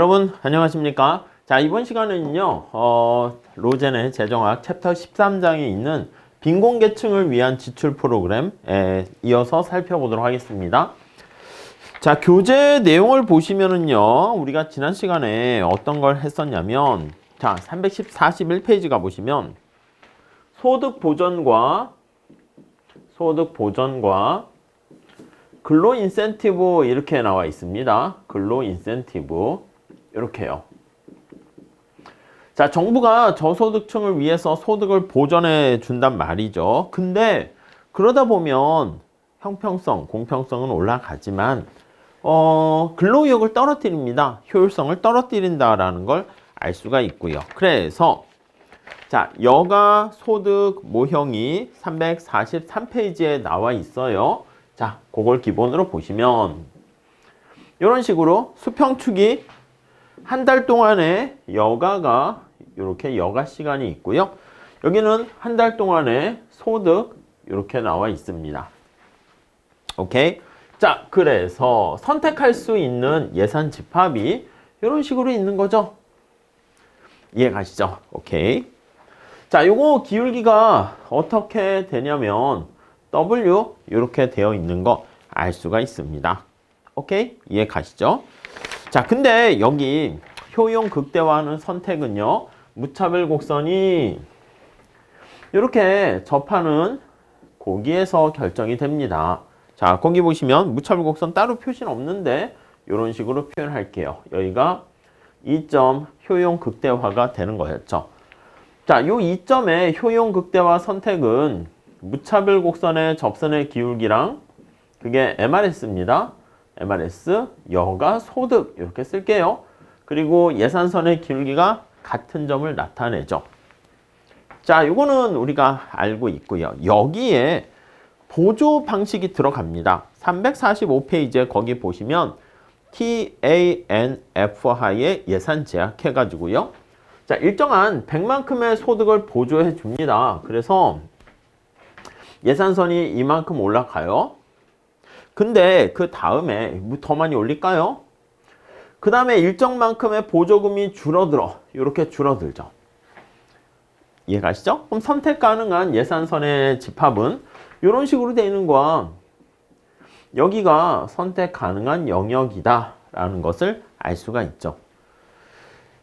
여러분 안녕하십니까? 자, 이번 시간에는요 로젠의 재정학 챕터 13장에 있는 빈곤계층을 위한 지출 프로그램에 이어서 살펴보도록 하겠습니다. 자, 교재 내용을 보시면은요 우리가 지난 시간에 어떤 걸 했었냐면, 자, 341페이지 가보시면 소득 보전과 근로 인센티브 이렇게 나와 있습니다. 근로 인센티브 이렇게요. 자, 정부가 저소득층을 위해서 소득을 보전해 준단 말이죠. 근데 그러다 보면 형평성, 공평성은 올라가지만 근로의욕을 떨어뜨립니다. 효율성을 떨어뜨린다라는 걸 알 수가 있고요. 그래서 자, 여가 소득 모형이 343페이지에 나와 있어요. 자, 그걸 기본으로 보시면 이런 식으로 수평축이 한 달 동안에 여가가 이렇게 여가 시간이 있고요. 여기는 한 달 동안에 소득 이렇게 나와 있습니다. 오케이? 자, 그래서 선택할 수 있는 예산 집합이 이런 식으로 있는 거죠. 이해 가시죠? 오케이. 자, 요거 기울기가 어떻게 되냐면 W 이렇게 되어 있는 거 알 수가 있습니다. 오케이? 이해 가시죠? 자, 근데 여기 효용 극대화하는 선택은요, 무차별 곡선이 이렇게 접하는 거기에서 결정이 됩니다. 자, 거기 보시면 무차별 곡선 따로 표시는 없는데 이런 식으로 표현할게요. 여기가 2점 효용 극대화가 되는 거였죠. 자, 요 2점의 효용 극대화 선택은 무차별 곡선의 접선의 기울기랑 그게 MRS입니다. MRS, 여가, 소득 이렇게 쓸게요. 그리고 예산선의 기울기가 같은 점을 나타내죠. 자, 요거는 우리가 알고 있고요. 여기에 보조 방식이 들어갑니다. 345페이지에 거기 보시면 TANF 하에 예산 제약해가지고요. 자, 일정한 100만큼의 소득을 보조해 줍니다. 그래서 예산선이 이만큼 올라가요. 근데 그 다음에 더 많이 올릴까요? 그 다음에 일정만큼의 보조금이 줄어들어. 이렇게 줄어들죠. 이해 가시죠? 그럼 선택 가능한 예산선의 집합은 이런 식으로 되어 있는 거야. 여기가 선택 가능한 영역이다 라는 것을 알 수가 있죠.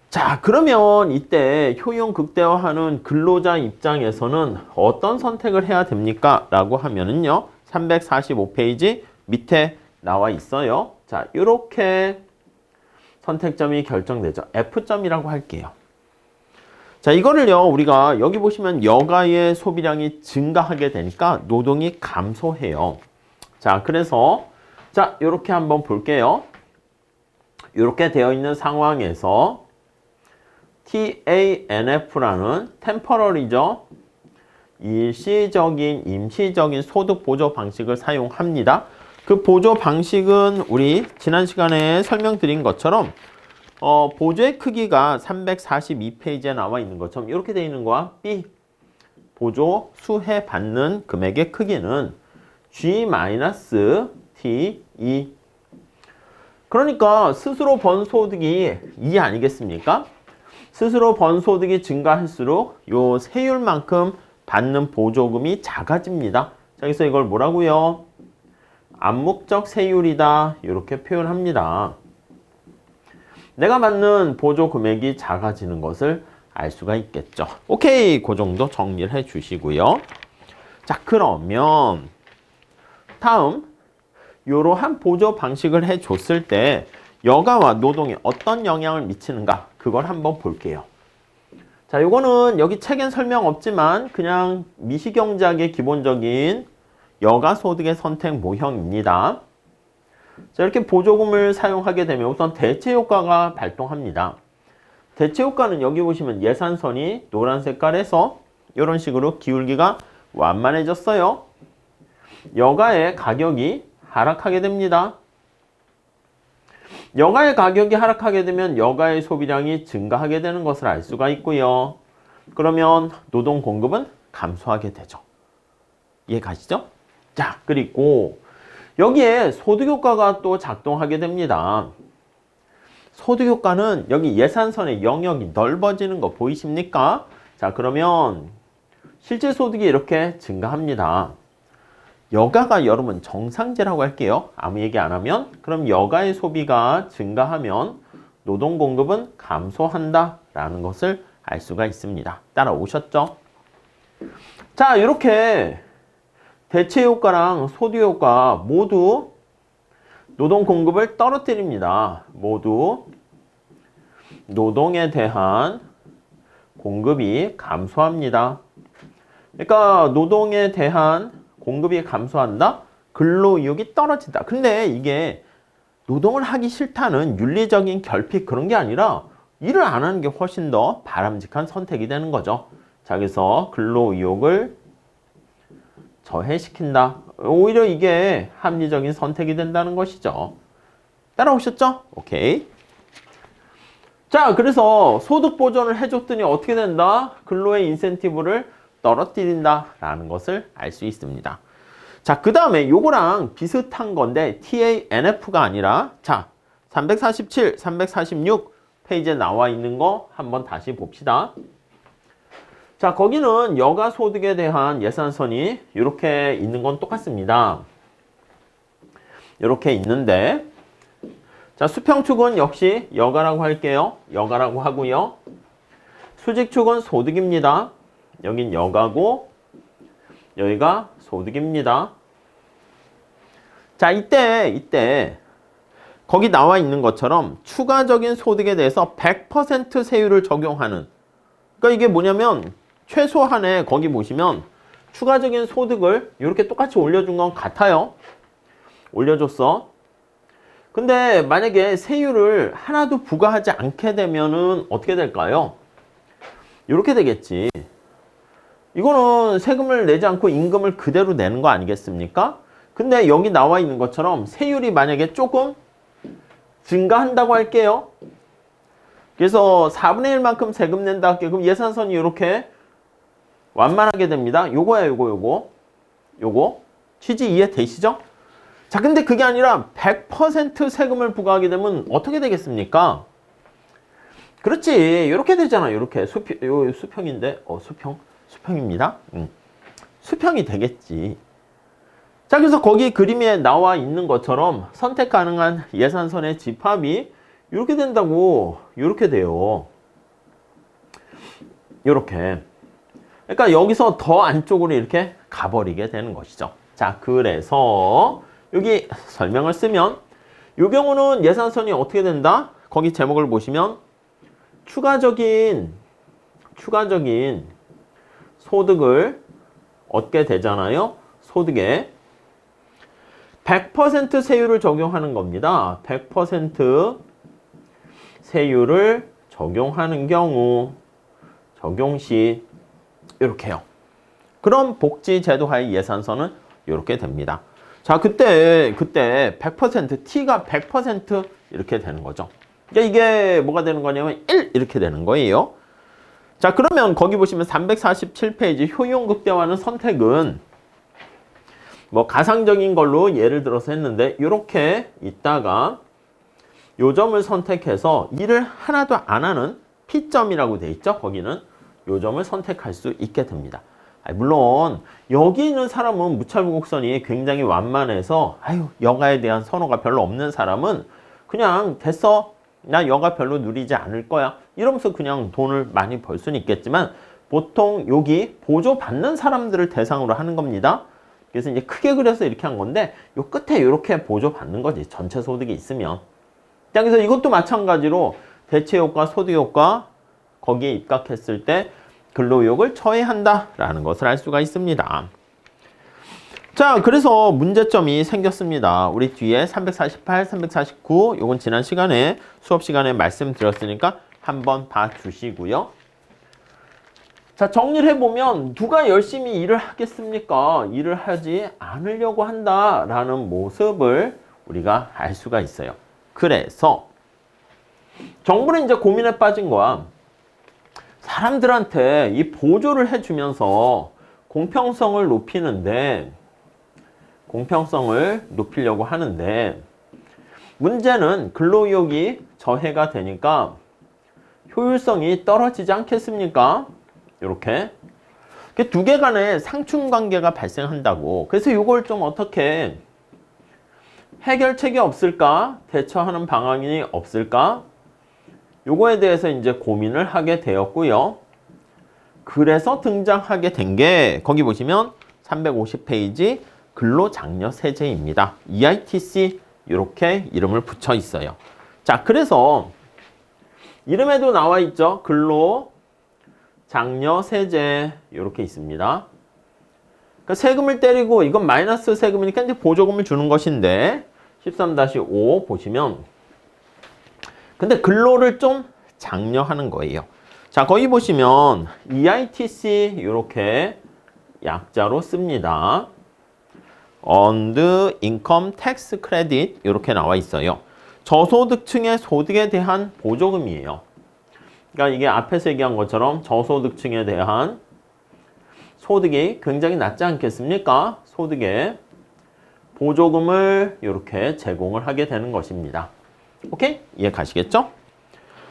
자, 그러면 이때 효용 극대화하는 근로자 입장에서는 어떤 선택을 해야 됩니까? 라고 하면은요, 345페이지 밑에 나와 있어요. 자, 이렇게 선택점이 결정되죠. F점이라고 할게요. 자, 이거를요, 우리가 여기 보시면 여가의 소비량이 증가하게 되니까 노동이 감소해요. 자, 그래서 자, 이렇게 한번 볼게요. 이렇게 되어 있는 상황에서 TANF라는 템퍼러리죠. 일시적인, 임시적인 소득 보조 방식을 사용합니다. 그 보조 방식은 우리 지난 시간에 설명드린 것처럼 보조의 크기가 342페이지에 나와 있는 것처럼 이렇게 되어 있는 거야. B, 보조 수혜 받는 금액의 크기는 G-T2. 그러니까 스스로 번 소득이 2 아니겠습니까? 스스로 번 소득이 증가할수록 요 세율만큼 받는 보조금이 작아집니다. 자, 그래서 이걸 뭐라고요? 암묵적 세율이다 이렇게 표현합니다. 내가 받는 보조 금액이 작아지는 것을 알 수가 있겠죠. 오케이, 그 정도 정리를 해 주시고요. 자, 그러면 다음 이러한 보조 방식을 해 줬을 때 여가와 노동에 어떤 영향을 미치는가, 그걸 한번 볼게요. 자, 요거는 여기 책엔 설명 없지만 그냥 미시경제학의 기본적인 여가 소득의 선택 모형입니다. 자, 이렇게 보조금을 사용하게 되면 우선 대체 효과가 발동합니다. 대체 효과는 여기 보시면 예산선이 노란 색깔에서 이런 식으로 기울기가 완만해졌어요. 여가의 가격이 하락하게 됩니다. 여가의 가격이 하락하게 되면 여가의 소비량이 증가하게 되는 것을 알 수가 있고요. 그러면 노동 공급은 감소하게 되죠. 이해 가시죠? 자, 그리고 여기에 소득 효과가 또 작동하게 됩니다. 소득 효과는 여기 예산선의 영역이 넓어지는 거 보이십니까? 자, 그러면 실제 소득이 이렇게 증가합니다. 여가가 여러분 정상제라고 할게요. 아무 얘기 안 하면. 그럼 여가의 소비가 증가하면 노동 공급은 감소한다 라는 것을 알 수가 있습니다. 따라오셨죠? 자, 이렇게 대체 효과랑 소득 효과 모두 노동 공급을 떨어뜨립니다. 모두 노동에 대한 공급이 감소합니다. 그러니까 노동에 대한 공급이 감소한다? 근로의욕이 떨어진다. 근데 이게 노동을 하기 싫다는 윤리적인 결핍 그런 게 아니라 일을 안 하는 게 훨씬 더 바람직한 선택이 되는 거죠. 자, 그래서 근로의욕을 저해시킨다. 오히려 이게 합리적인 선택이 된다는 것이죠. 따라오셨죠? 오케이. 자, 그래서 소득 보전을 해줬더니 어떻게 된다? 근로의 인센티브를 떨어뜨린다라는 것을 알 수 있습니다. 자, 그 다음에 요거랑 비슷한 건데 TANF가 아니라 자, 347, 346 페이지에 나와 있는 거 한번 다시 봅시다. 자, 거기는 여가 소득에 대한 예산선이 이렇게 있는 건 똑같습니다. 이렇게 있는데 자, 수평축은 역시 여가라고 할게요. 여가라고 하고요. 수직축은 소득입니다. 여긴 여가고 여기가 소득입니다. 자, 이때 거기 나와 있는 것처럼 추가적인 소득에 대해서 100% 세율을 적용하는, 그러니까 이게 뭐냐면 최소한의 거기 보시면 추가적인 소득을 이렇게 똑같이 올려준 건 같아요. 올려줬어. 근데 만약에 세율을 하나도 부과하지 않게 되면은 어떻게 될까요? 이렇게 되겠지. 이거는 세금을 내지 않고 임금을 그대로 내는 거 아니겠습니까? 근데 여기 나와 있는 것처럼 세율이 만약에 조금 증가한다고 할게요. 그래서 4분의 1만큼 세금 낸다 할게요. 그럼 예산선이 이렇게 완만하게 됩니다. 요거야, 요거. 취지 이해되시죠? 자, 근데 그게 아니라 100% 세금을 부과하게 되면 어떻게 되겠습니까? 그렇지. 이렇게 되잖아. 이렇게. 수평인데. 수평입니다. 수평이 되겠지. 자, 그래서 거기 그림에 나와 있는 것처럼 선택 가능한 예산선의 집합이 이렇게 된다고. 이렇게 돼요. 이렇게. 그러니까 여기서 더 안쪽으로 이렇게 가버리게 되는 것이죠. 자, 그래서 여기 설명을 쓰면 이 경우는 예산선이 어떻게 된다? 거기 제목을 보시면 추가적인 소득을 얻게 되잖아요. 소득에 100% 세율을 적용하는 겁니다. 100% 세율을 적용하는 경우 적용 시 이렇게요. 그럼 복지제도 하의 예산선은 이렇게 됩니다. 자, 그때 100% T가 100% 이렇게 되는 거죠. 그러니까 이게 뭐가 되는 거냐면 1 이렇게 되는 거예요. 자, 그러면 거기 보시면 347페이지 효용극대화는 선택은 뭐 가상적인 걸로 예를 들어서 했는데 이렇게 있다가 요 점을 선택해서 일을 하나도 안 하는 P점이라고 돼 있죠. 거기는 요 점을 선택할 수 있게 됩니다. 물론 여기 있는 사람은 무차별곡선이 굉장히 완만해서 여가에 대한 선호가 별로 없는 사람은 그냥 됐어, 나 여가 별로 누리지 않을 거야 이러면서 그냥 돈을 많이 벌 수는 있겠지만 보통 여기 보조받는 사람들을 대상으로 하는 겁니다. 그래서 이제 크게 그려서 이렇게 한 건데 요 끝에 이렇게 보조받는 거지, 전체 소득이 있으면. 자, 그래서 이것도 마찬가지로 대체 효과, 소득 효과 거기에 입각했을 때 근로의욕을 처해한다라는 것을 알 수가 있습니다. 자, 그래서 문제점이 생겼습니다. 우리 뒤에 348, 349 요건 지난 시간에 수업 시간에 말씀드렸으니까 한번 봐주시고요. 자, 정리를 해보면 누가 열심히 일을 하겠습니까? 일을 하지 않으려고 한다라는 모습을 우리가 알 수가 있어요. 그래서 정부는 이제 고민에 빠진 거야. 사람들한테 이 보조를 해주면서 공평성을 높이려고 하는데 문제는 근로의욕이 저해가 되니까 효율성이 떨어지지 않겠습니까? 이렇게 두 개 간의 상충관계가 발생한다고. 그래서 이걸 좀 어떻게 해결책이 없을까? 대처하는 방안이 없을까? 요거에 대해서 이제 고민을 하게 되었고요. 그래서 등장하게 된 게 거기 보시면 350페이지 근로장려세제입니다. EITC 이렇게 이름을 붙여 있어요. 자, 그래서 이름에도 나와 있죠. 근로장려세제 이렇게 있습니다. 그러니까 세금을 때리고 이건 마이너스 세금이니까 이제 보조금을 주는 것인데 13-5 보시면 근데 근로를 좀 장려하는 거예요. 자, 거기 보시면 EITC 이렇게 약자로 씁니다. Earned Income Tax Credit 이렇게 나와 있어요. 저소득층의 소득에 대한 보조금이에요. 그러니까 이게 앞에서 얘기한 것처럼 저소득층에 대한 소득이 굉장히 낮지 않겠습니까? 소득에 보조금을 이렇게 제공을 하게 되는 것입니다. 오케이? 이해 가시겠죠?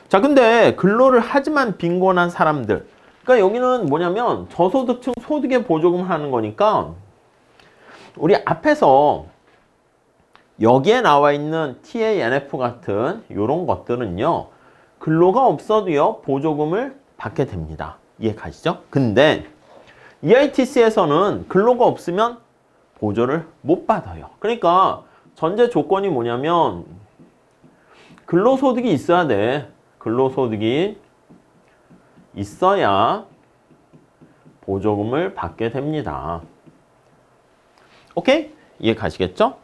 자, 근데 근로를 하지만 빈곤한 사람들. 그러니까 여기는 뭐냐면 저소득층 소득에 보조금을 하는 거니까 우리 앞에서 여기에 나와 있는 TANF 같은 이런 것들은요. 근로가 없어도요. 보조금을 받게 됩니다. 이해 가시죠? 근데 EITC에서는 근로가 없으면 보조를 못 받아요. 그러니까 전제 조건이 뭐냐면 근로소득이 있어야 돼. 근로소득이 있어야 보조금을 받게 됩니다. 오케이? 이해 가시겠죠?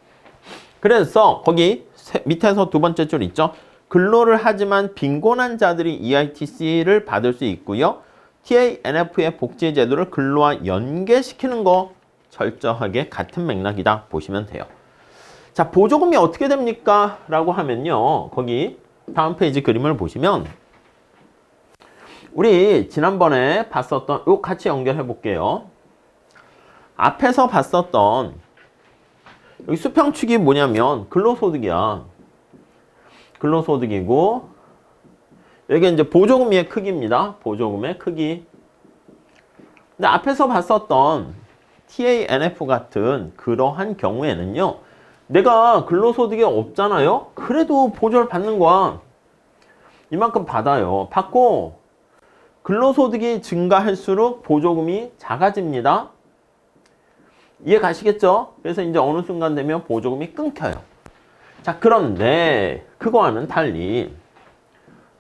그래서 거기 밑에서 두 번째 줄 있죠? 근로를 하지만 빈곤한 자들이 EITC를 받을 수 있고요. TANF의 복지 제도를 근로와 연계시키는 거 철저하게 같은 맥락이다 보시면 돼요. 자, 보조금이 어떻게 됩니까? 라고 하면요. 거기 다음 페이지 그림을 보시면 우리 지난번에 봤었던 요 같이 연결해 볼게요. 앞에서 봤었던 여기 수평축이 뭐냐면 근로소득이야. 근로소득이고 여기 이제 보조금의 크기입니다. 보조금의 크기. 근데 앞에서 봤었던 TANF 같은 그러한 경우에는요. 내가 근로소득이 없잖아요. 그래도 보조를 받는 거야. 이만큼 받아요. 받고 근로소득이 증가할수록 보조금이 작아집니다. 이해 가시겠죠? 그래서 이제 어느 순간 되면 보조금이 끊겨요. 자, 그런데 그거와는 달리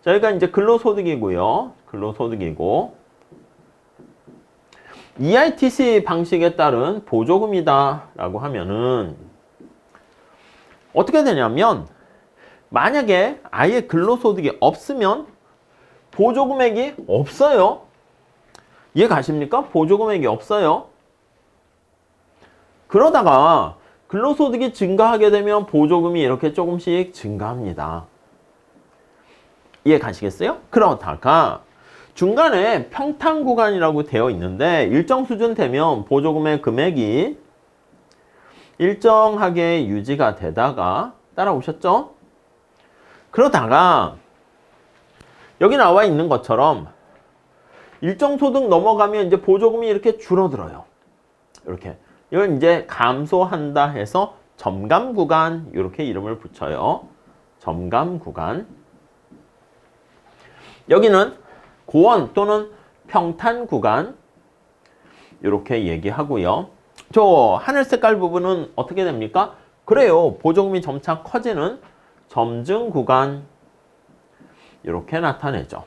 저희가 이제 근로소득이고요. 근로소득이고 EITC 방식에 따른 보조금이다 라고 하면은 어떻게 되냐면 만약에 아예 근로소득이 없으면 보조금액이 없어요. 이해 가십니까? 보조금액이 없어요. 그러다가 근로소득이 증가하게 되면 보조금이 이렇게 조금씩 증가합니다. 이해 가시겠어요? 그러다가 중간에 평탄 구간이라고 되어 있는데 일정 수준 되면 보조금의 금액이 일정하게 유지가 되다가 따라오셨죠? 그러다가 여기 나와 있는 것처럼 일정 소득 넘어가면 이제 보조금이 이렇게 줄어들어요. 이렇게. 이걸 이제 감소한다 해서 점감 구간 이렇게 이름을 붙여요. 점감 구간. 여기는 고원 또는 평탄 구간 이렇게 얘기하고요. 저 하늘 색깔 부분은 어떻게 됩니까? 그래요. 보조금이 점차 커지는 점증 구간 이렇게 나타내죠.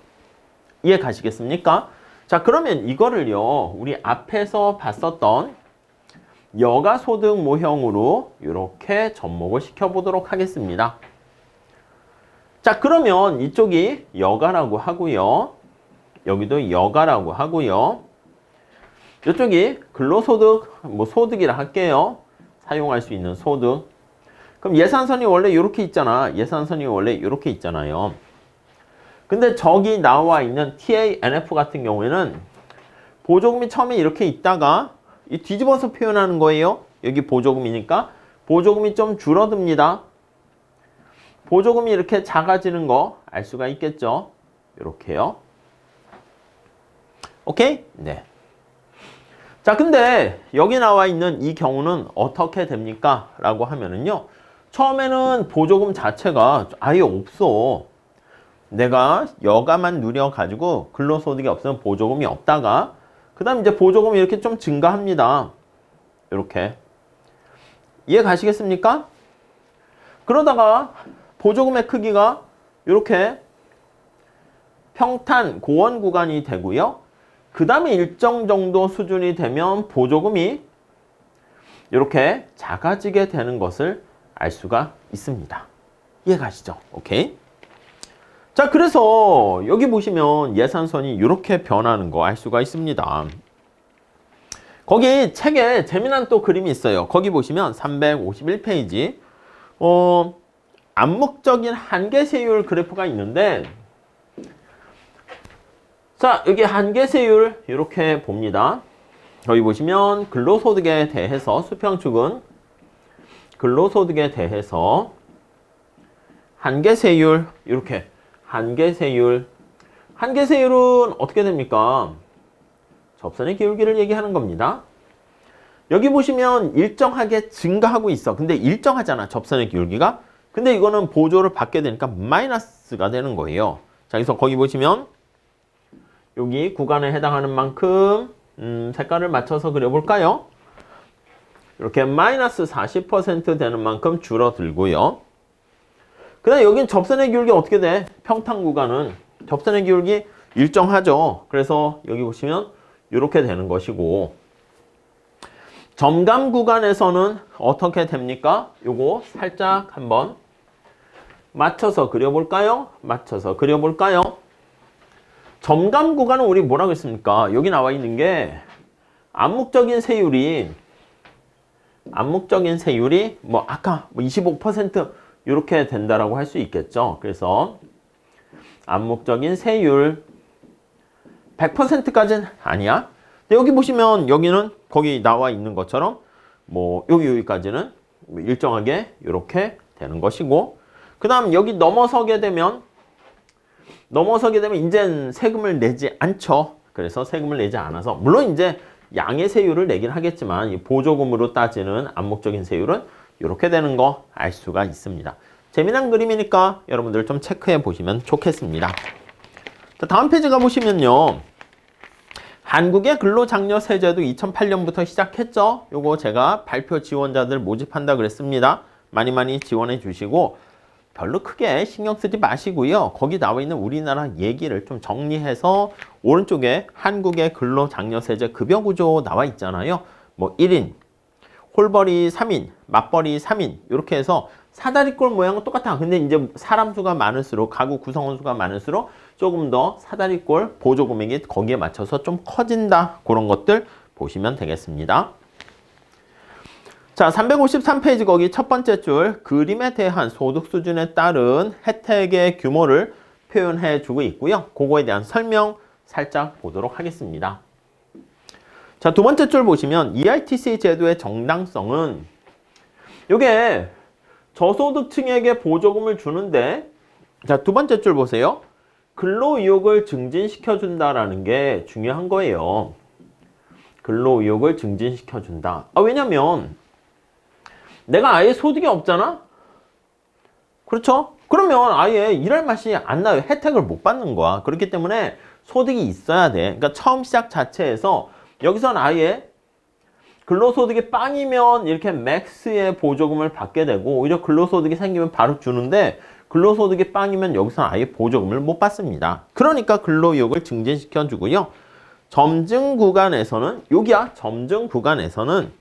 이해 가시겠습니까? 자, 그러면 이거를요. 우리 앞에서 봤었던 여가소득 모형으로 이렇게 접목을 시켜보도록 하겠습니다. 자, 그러면 이쪽이 여가라고 하고요. 여기도 여가라고 하고요. 이쪽이 근로소득, 소득이라 할게요. 사용할 수 있는 소득. 그럼 예산선이 원래 이렇게 있잖아. 예산선이 원래 이렇게 있잖아요. 근데 저기 나와 있는 TANF 같은 경우에는 보조금이 처음에 이렇게 있다가 이 뒤집어서 표현하는 거예요. 여기 보조금이니까 보조금이 좀 줄어듭니다. 보조금이 이렇게 작아지는 거 알 수가 있겠죠. 이렇게요. 오케이? 네. 자, 근데 여기 나와 있는 이 경우는 어떻게 됩니까? 라고 하면은요. 처음에는 보조금 자체가 아예 없어. 내가 여가만 누려가지고 근로소득이 없으면 보조금이 없다가 그 다음 이제 보조금이 이렇게 좀 증가합니다. 이렇게. 이해 가시겠습니까? 그러다가 보조금의 크기가 이렇게 평탄 고원 구간이 되고요. 그 다음에 일정 정도 수준이 되면 보조금이 이렇게 작아지게 되는 것을 알 수가 있습니다. 이해 가시죠? 오케이. 자, 그래서 여기 보시면 예산선이 이렇게 변하는 거 알 수가 있습니다. 거기 책에 재미난 또 그림이 있어요. 거기 보시면 351페이지 암묵적인 한계세율 그래프가 있는데 자, 여기 한계세율 이렇게 봅니다. 여기 보시면 근로소득에 대해서 수평축은 근로소득에 대해서 한계세율 이렇게 한계세율은 어떻게 됩니까? 접선의 기울기를 얘기하는 겁니다. 여기 보시면 일정하게 증가하고 있어. 근데 일정하잖아, 접선의 기울기가. 근데 이거는 보조를 받게 되니까 마이너스가 되는 거예요. 자, 그래서 거기 보시면 여기 구간에 해당하는 만큼 색깔을 맞춰서 그려볼까요? 이렇게 마이너스 40% 되는 만큼 줄어들고요. 그 다음에 여긴 접선의 기울기 어떻게 돼? 평탄 구간은 접선의 기울기 일정하죠. 그래서 여기 보시면 이렇게 되는 것이고 점감 구간에서는 어떻게 됩니까? 요거 살짝 한번 맞춰서 그려볼까요? 맞춰서 그려볼까요? 점감 구간은 우리 뭐라고 했습니까? 여기 나와 있는 게 암묵적인 세율이 뭐 아까 25% 이렇게 된다라고 할 수 있겠죠. 그래서 암묵적인 세율 100%까지는 아니야. 근데 여기 보시면 여기는 거기 나와 있는 것처럼 뭐 여기까지는 일정하게 이렇게 되는 것이고 그 다음 여기 넘어서게 되면 이젠 세금을 내지 않죠. 그래서 세금을 내지 않아서 물론 이제 양의 세율을 내긴 하겠지만 이 보조금으로 따지는 암묵적인 세율은 이렇게 되는 거 알 수가 있습니다. 재미난 그림이니까 여러분들 좀 체크해 보시면 좋겠습니다. 자, 다음 페이지 가보시면요. 한국의 근로장려세제도 2008년부터 시작했죠. 요거 제가 발표 지원자들 모집한다 그랬습니다. 많이 지원해 주시고 별로 크게 신경 쓰지 마시고요. 거기 나와 있는 우리나라 얘기를 좀 정리해서 오른쪽에 한국의 근로장려세제 급여구조 나와 있잖아요. 뭐 1인, 홀벌이 3인, 맞벌이 3인 이렇게 해서 사다리꼴 모양은 똑같아. 근데 이제 사람 수가 많을수록 가구 구성원 수가 많을수록 조금 더 사다리꼴 보조 금액이 거기에 맞춰서 좀 커진다. 그런 것들 보시면 되겠습니다. 자, 353페이지 거기 첫 번째 줄 그림에 대한 소득 수준에 따른 혜택의 규모를 표현해 주고 있고요. 그거에 대한 설명 살짝 보도록 하겠습니다. 자, 두 번째 줄 보시면 ERTC 제도의 정당성은 이게 저소득층에게 보조금을 주는데 자, 두 번째 줄 보세요. 근로의욕을 증진시켜준다라는 게 중요한 거예요. 근로의욕을 증진시켜준다. 왜냐면 내가 아예 소득이 없잖아? 그렇죠? 그러면 아예 일할 맛이 안 나요. 혜택을 못 받는 거야. 그렇기 때문에 소득이 있어야 돼. 그러니까 처음 시작 자체에서 여기선 아예 근로소득이 빵이면 이렇게 맥스의 보조금을 받게 되고 오히려 근로소득이 생기면 바로 주는데 근로소득이 빵이면 여기서는 아예 보조금을 못 받습니다. 그러니까 근로의욕을 증진시켜 주고요. 점증 구간에서는 여기야. 점증 구간에서는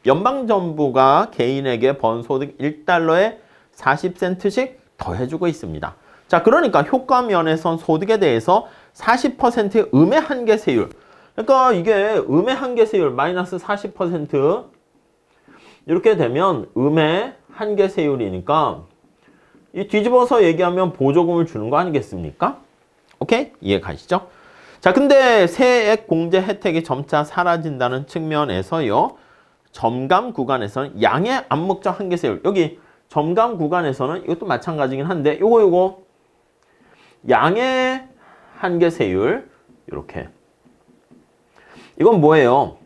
연방정부가 개인에게 번 소득 1달러에 40센트씩 더해주고 있습니다. 자, 그러니까 효과 면에선 소득에 대해서 40%의 음의 한계세율. 그러니까 이게 음의 한계세율 마이너스 40% 이렇게 되면 음의 한계세율이니까 이 뒤집어서 얘기하면 보조금을 주는 거 아니겠습니까? 오케이? 이해 가시죠? 자, 근데 세액 공제 혜택이 점차 사라진다는 측면에서요. 점감 구간에서는 양의 암묵적 한계세율. 여기 점감 구간에서는 이것도 마찬가지긴 한데 요거 양의 한계 세율 이렇게. 이건 뭐예요?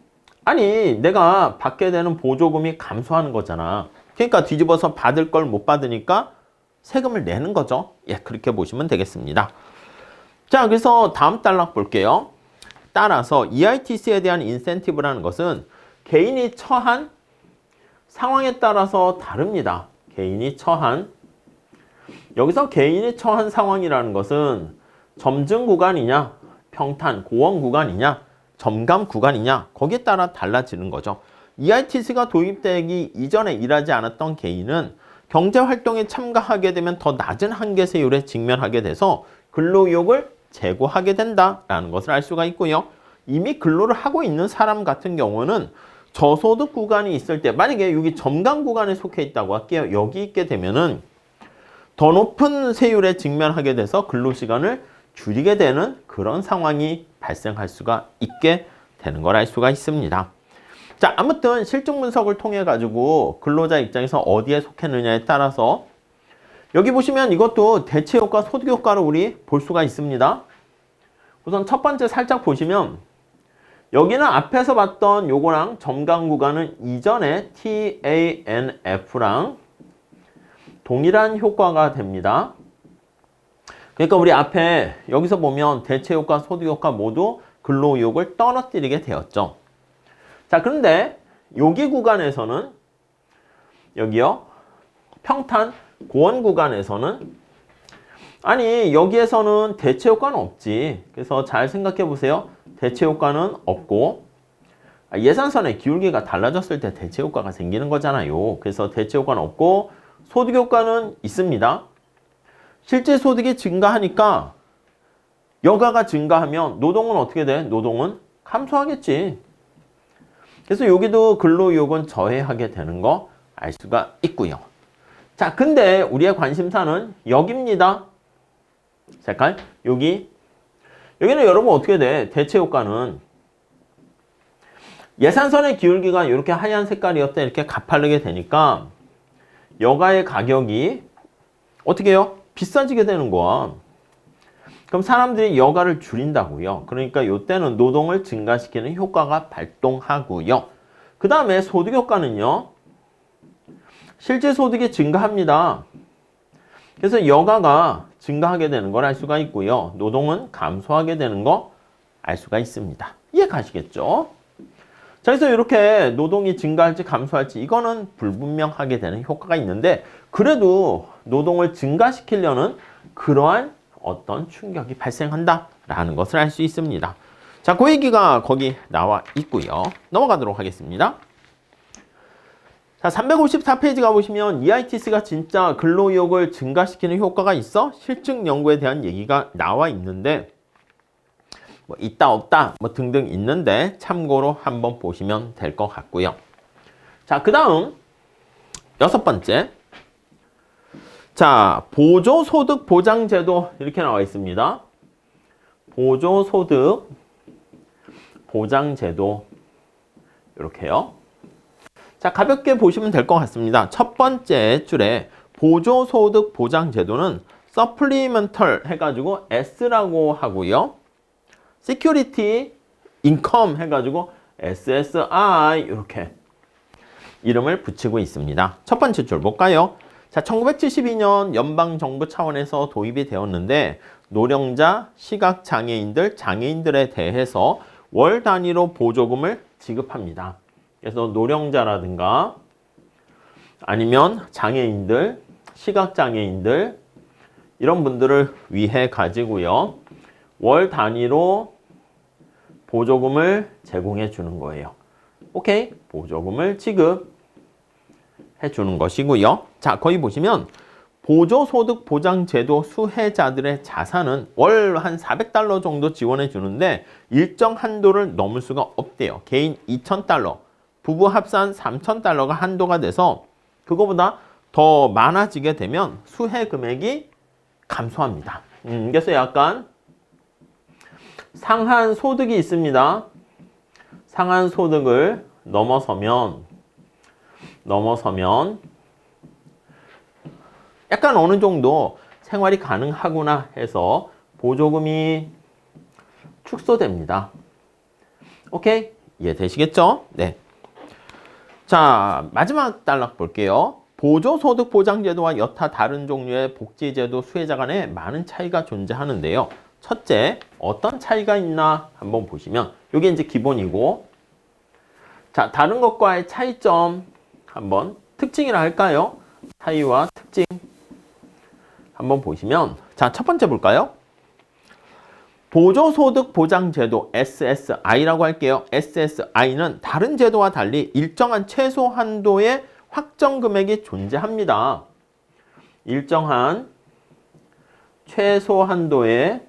아니 내가 받게 되는 보조금이 감소하는 거잖아. 그러니까 뒤집어서 받을 걸 못 받으니까 세금을 내는 거죠. 예, 그렇게 보시면 되겠습니다. 자, 그래서 다음 단락 볼게요. 따라서 EITC에 대한 인센티브라는 것은 개인이 처한 상황에 따라서 다릅니다. 개인이 처한. 여기서 개인이 처한 상황이라는 것은 점증 구간이냐, 평탄, 고원 구간이냐, 점감 구간이냐, 거기에 따라 달라지는 거죠. EITC가 도입되기 이전에 일하지 않았던 개인은 경제활동에 참가하게 되면 더 낮은 한계세율에 직면하게 돼서 근로의욕을 제고하게 된다라는 것을 알 수가 있고요. 이미 근로를 하고 있는 사람 같은 경우는 저소득 구간이 있을 때, 만약에 여기 점감 구간에 속해 있다고 할게요. 여기 있게 되면은 더 높은 세율에 직면하게 돼서 근로시간을 줄이게 되는 그런 상황이 발생할 수가 있게 되는 걸 알 수가 있습니다. 자, 아무튼 실증 분석을 통해 가지고 근로자 입장에서 어디에 속했느냐에 따라서 여기 보시면 이것도 대체효과, 소득효과를 우리 볼 수가 있습니다. 우선 첫 번째 살짝 보시면 여기는 앞에서 봤던 요거랑 점감 구간은 이전에 TANF랑 동일한 효과가 됩니다. 그러니까 우리 앞에 여기서 보면 대체효과, 소득효과 모두 근로의욕을 떨어뜨리게 되었죠. 자, 그런데 여기 구간에서는 여기요. 평탄, 고원 구간에서는 아니 여기에서는 대체효과는 없지. 그래서 잘 생각해 보세요. 대체효과는 없고 예산선의 기울기가 달라졌을 때 대체효과가 생기는 거잖아요. 그래서 대체효과는 없고 소득효과는 있습니다. 실제 소득이 증가하니까 여가가 증가하면 노동은 어떻게 돼? 노동은 감소하겠지. 그래서 여기도 근로의욕은 저해하게 되는 거 알 수가 있고요. 자, 근데 우리의 관심사는 여기입니다. 색깔 여기는 여러분 어떻게 돼? 대체효과는 예산선의 기울기가 이렇게 하얀 색깔이었다 이렇게 가파르게 되니까 여가의 가격이 어떻게 해요? 비싸지게 되는 거야. 그럼 사람들이 여가를 줄인다고요. 그러니까 이때는 노동을 증가시키는 효과가 발동하고요. 그 다음에 소득효과는요. 실제 소득이 증가합니다. 그래서 여가가 증가하게 되는 걸 알 수가 있고요. 노동은 감소하게 되는 거 알 수가 있습니다. 이해 가시겠죠? 자, 그래서 이렇게 노동이 증가할지 감소할지 이거는 불분명하게 되는 효과가 있는데 그래도 노동을 증가시키려는 그러한 어떤 충격이 발생한다라는 것을 알 수 있습니다. 자, 그 얘기가 거기 나와 있고요. 넘어가도록 하겠습니다. 자, 354페이지 가보시면 EITC가 진짜 근로의욕을 증가시키는 효과가 있어? 실증 연구에 대한 얘기가 나와 있는데 뭐 있다 없다 뭐 등등 있는데 참고로 한번 보시면 될 것 같고요. 자, 그 다음 6번째. 자, 보조소득 보장제도 이렇게 나와 있습니다. 보조소득 보장제도 이렇게요. 자, 가볍게 보시면 될 것 같습니다. 첫 번째 줄에 보조소득 보장제도는 supplemental 해가지고 S라고 하고요. security income 해가지고 SSI 이렇게 이름을 붙이고 있습니다. 첫 번째 줄 볼까요? 자, 1972년 연방정부 차원에서 도입이 되었는데 노령자, 시각장애인들, 장애인들에 대해서 월 단위로 보조금을 지급합니다. 그래서 노령자라든가 아니면 장애인들, 시각장애인들 이런 분들을 위해 가지고요. 월 단위로 보조금을 제공해 주는 거예요. 오케이? 보조금을 지급해 주는 것이고요. 자, 거기 보시면 보조소득 보장제도 수혜자들의 자산은 월 한 400달러 정도 지원해 주는데 일정 한도를 넘을 수가 없대요. 개인 2,000달러, 부부 합산 3,000달러가 한도가 돼서 그거보다 더 많아지게 되면 수혜 금액이 감소합니다. 그래서 약간 상한 소득이 있습니다. 상한 소득을 넘어서면 약간 어느 정도 생활이 가능하구나 해서 보조금이 축소됩니다. 오케이? 이해되시겠죠? 네. 자, 마지막 단락 볼게요. 보조소득 보장제도와 여타 다른 종류의 복지제도 수혜자 간에 많은 차이가 존재하는데요. 첫째, 어떤 차이가 있나 한번 보시면 이게 이제 기본이고, 자, 다른 것과의 차이점 한번 특징이라 할까요? 차이와 특징 한번 보시면, 자, 첫 번째 볼까요? 보조소득 보장제도 SSI라고 할게요. SSI는 다른 제도와 달리 일정한 최소 한도의 확정 금액이 존재합니다. 일정한 최소 한도의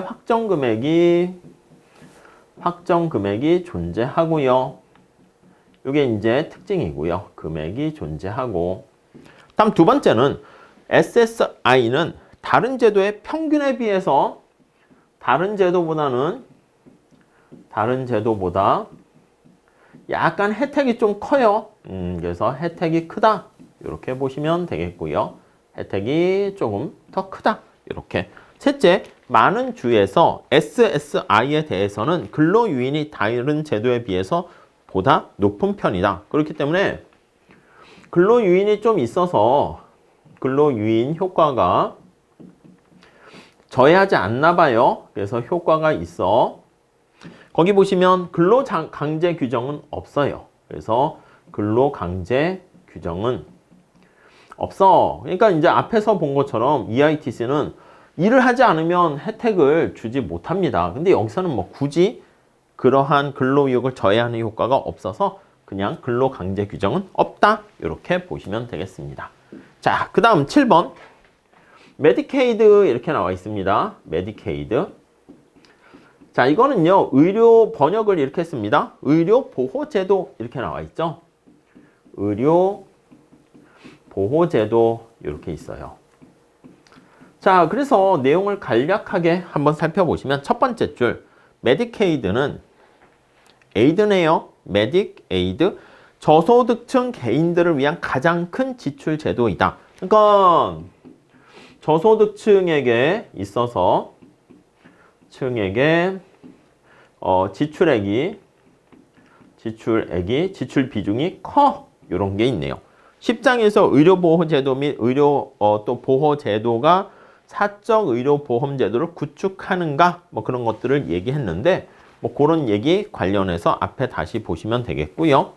확정 금액이 존재하고요. 이게 이제 특징이고요. 금액이 존재하고. 다음 두 번째는 SSI는 다른 제도의 평균에 비해서 다른 제도보다 약간 혜택이 좀 커요. 그래서 혜택이 크다. 이렇게 보시면 되겠고요. 혜택이 조금 더 크다. 이렇게. 셋째, 많은 주에서 SSI에 대해서는 근로유인이 다른 제도에 비해서 보다 높은 편이다. 그렇기 때문에 근로유인이 좀 있어서 근로유인 효과가 저해하지 않나 봐요. 그래서 효과가 있어. 거기 보시면 근로강제 규정은 없어요. 그래서 근로강제 규정은 없어. 그러니까 이제 앞에서 본 것처럼 EITC는 일을 하지 않으면 혜택을 주지 못합니다. 근데 여기서는 뭐 굳이 그러한 근로의욕을 저해하는 효과가 없어서 그냥 근로강제 규정은 없다. 이렇게 보시면 되겠습니다. 자, 그 다음 7번. 메디케이드 이렇게 나와 있습니다. 메디케이드. 자, 이거는요. 의료 번역을 이렇게 했습니다. 의료보호제도 이렇게 나와 있죠. 의료보호제도 이렇게 있어요. 자, 그래서 내용을 간략하게 한번 살펴보시면 첫 번째 줄 메디케이드는 에이드네요. 메딕에이드. 저소득층 개인들을 위한 가장 큰 지출 제도이다. 그러니까 저소득층에게 있어서 지출 비중이 커. 이런 게 있네요. 10장에서 의료보호제도 및 또 보호제도가 사적 의료보험제도를 구축하는가 뭐 그런 것들을 얘기했는데 뭐 그런 얘기 관련해서 앞에 다시 보시면 되겠고요.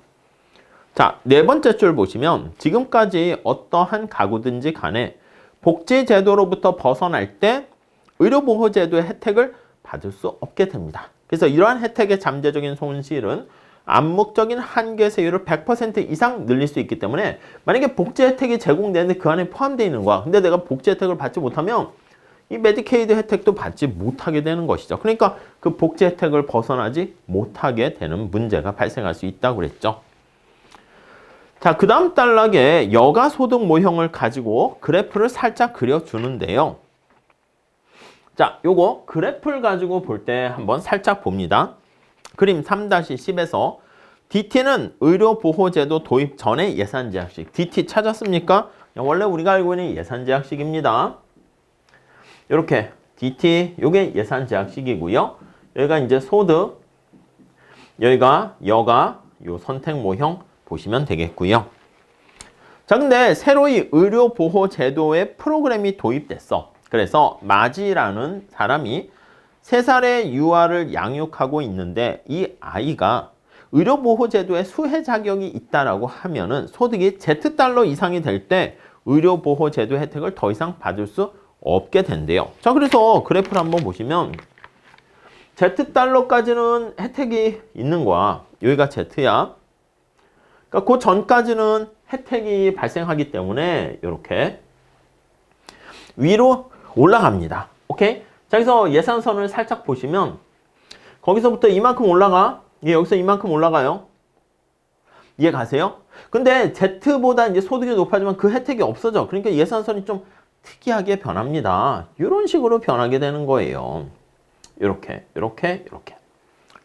자, 네 번째 줄 보시면 지금까지 어떠한 가구든지 간에 복지제도로부터 벗어날 때 의료보호제도의 혜택을 받을 수 없게 됩니다. 그래서 이러한 혜택의 잠재적인 손실은 암묵적인 한계 세율을 100% 이상 늘릴 수 있기 때문에 만약에 복지 혜택이 제공되는데 그 안에 포함되어 있는 거야. 근데 내가 복지 혜택을 받지 못하면 이 메디케이드 혜택도 받지 못하게 되는 것이죠. 그러니까 그 복지 혜택을 벗어나지 못하게 되는 문제가 발생할 수 있다고 그랬죠. 자, 그 다음 단락에 여가소득 모형을 가지고 그래프를 살짝 그려주는데요. 자, 요거 그래프를 가지고 볼 때 한번 살짝 봅니다. 그림 3-10에서 DT는 의료보호제도 도입 전의 예산제약식. DT 찾았습니까? 원래 우리가 알고 있는 예산제약식입니다. 이렇게 DT, 요게 예산제약식이고요. 여기가 이제 소득, 여기가 여가, 요 선택 모형 보시면 되겠고요. 자, 근데 새로이 의료보호제도의 프로그램이 도입됐어. 그래서 마지라는 사람이 3살의 유아를 양육하고 있는데 이 아이가 의료보호제도에 수혜 자격이 있다라고 하면은 소득이 $Z 이상이 될 때 의료보호제도 혜택을 더 이상 받을 수 없게 된대요. 자, 그래서 그래프를 한번 보시면 $까지는 혜택이 있는 거야. 여기가 Z야. 그러니까 그 전까지는 혜택이 발생하기 때문에 이렇게 위로 올라갑니다. 오케이? 자, 여기서 예산선을 살짝 보시면 거기서부터 이만큼 올라가. 이게 여기서 이만큼 올라가요. 이해 가세요? 근데 Z보다 이제 소득이 높아지면 그 혜택이 없어져. 그러니까 예산선이 좀 특이하게 변합니다. 이런 식으로 변하게 되는 거예요. 이렇게.